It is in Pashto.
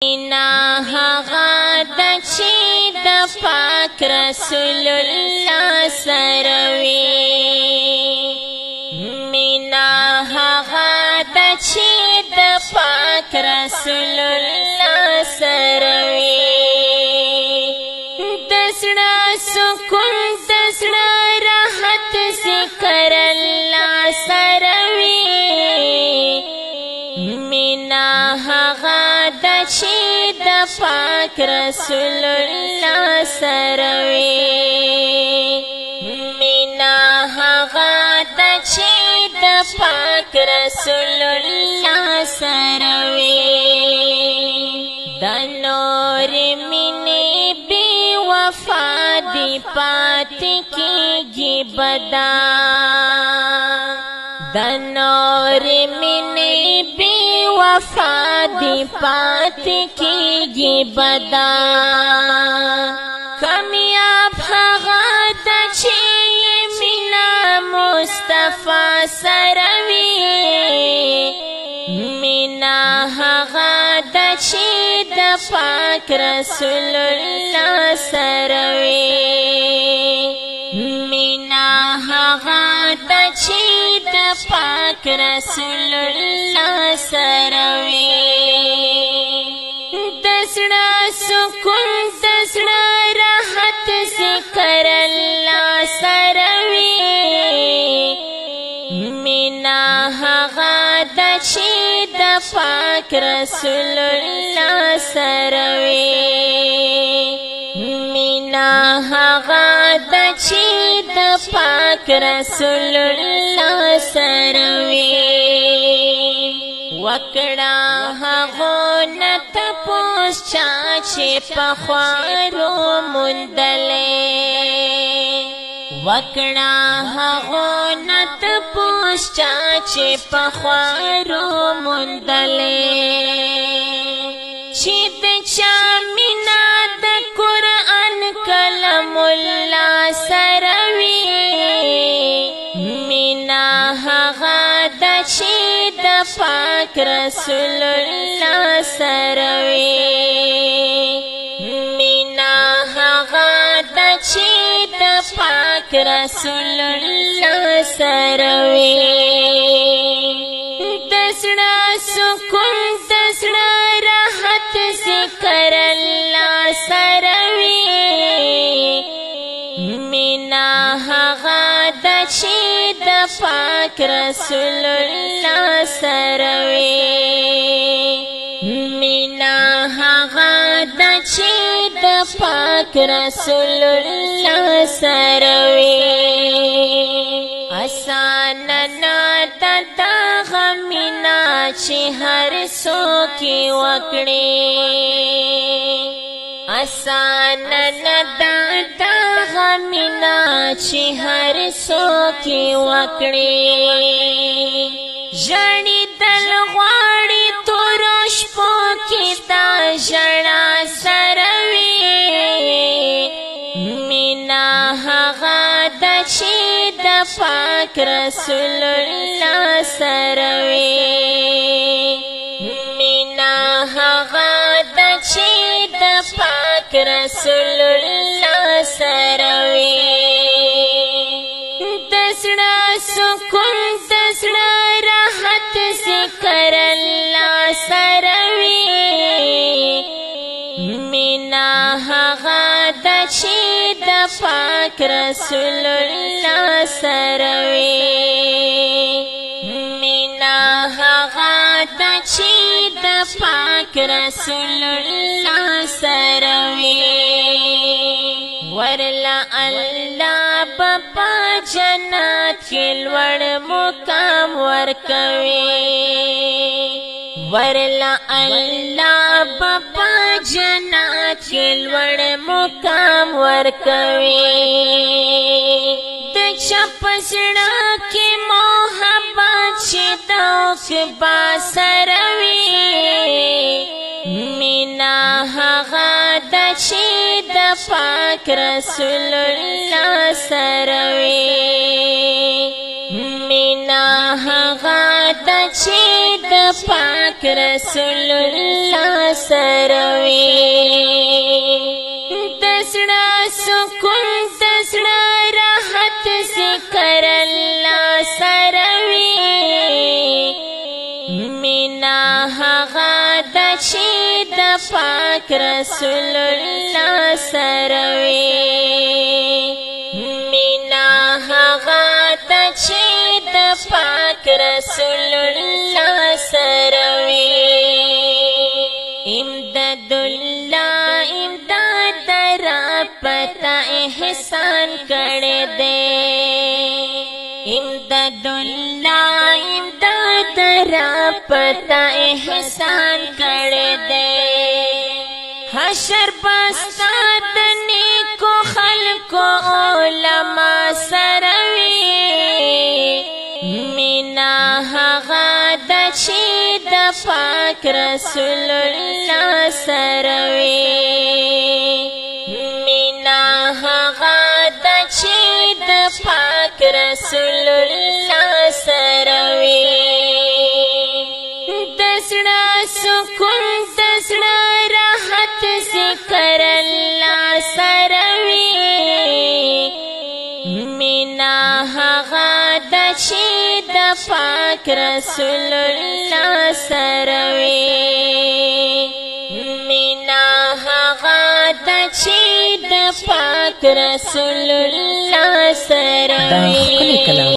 مینا هغه ده چې د پاک رسول الله سره وي مینا هغه ده چې د پاک رسول الله سره وي د زړه سکون د زړه راحت ذکر الله سره وي مینا هغه ده چې د پاک رسول الله سره وي مینا هغه ده چې د پاک رسول الله سره وي د نور مینې بې وفا دې پاتې کېږي بدا د نور مینې بې وفا دې پاتې کېږي بدا کامیاب هغه ده چې مینا مصطفی سره وي مینا هغه ده چې د پاک رسول الله سره وي مینا هغه ده چې د پاک رسول الله سره وي د زړه سکون د زړه راحت ذکر الله سره وي مینا هغه ده چې د پاک رسول الله سره وي مینا هغه ده چې د پاک رسول الله سره وي وکړه هغو نه تپوس چا چې پخوارو موندلې وکړه هغو نه تپوس چا چې پخوارو موندلې چې د چا مینا د قرآن کلام الله سره وي مینا هغه ده چې د پاک رسول الله سره وي مینا هغه ده چې د پاک رسول الله سره وي د زړه سکون د زړه راحت ذکر الله سره وي مینا هغه ده چې د پاک رسول الله سره وي مینا هغه ده چې د پاک رسول الله سره وي آسان نه ده دغه مینا چې هر څوک یې وکړي آسان نه ده دغه مینا چې هر څوک یې وکړي ژړېدل غواړي تورو شپو کې دا ژړا سره وي مینا هغه ده چې د پاک رسول الله سره وي مینا هغه ده چې د پاک رسول الله سره وي د زړه سکون د زړه راحت ذکر الله سره وي مینا هغه ده چې د پاک رسول الله سره وي مینا هغه ده چې د پاک رسول الله سره وي ورلا الله بپا جنت کې لوړ مقام ورکوي ورلا الله بپا جنت کې لوړ مقام ورکوي د چا په زړه کې محبت چې د خبا سره وي مینا هغه ده چې د پاک رسول الله سره وي مینا هغه ده چې د پاک رسول الله سره وي د زړه سکون د زړه راحت ذکر الله سره وي مینا هغه ده چې د پاک رسول الله سره وي مینا هغه ده چې د پاک رسول الله سره وي امداد الله امداد را پتا احسان کړه دے امداد الله امداد را پتا احسان کړه دے حشر بستا د نیکو خلقو علما سره وي مینا هغه ده چې د پاک رسول الله سره وي مینا هغه ده چې د پاک رسول الله سره وي د زړه سکون د زړه راحت ذکر الله سره وي مینا هغه ده چې د پاک رسول الله سره وي مینا هغه ده چې د پاک رسول الله سره وي